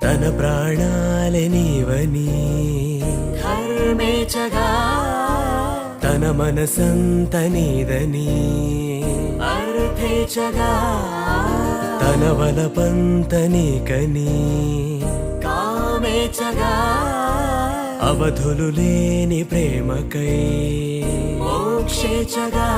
తన ప్రాణాలే నీవని ధర్మేచగా తన మనసంత నీదని అర్థేచగా తన వలపంత నీకని కామేచగా అవధులు లేని ప్రేమకై మోక్షేచగా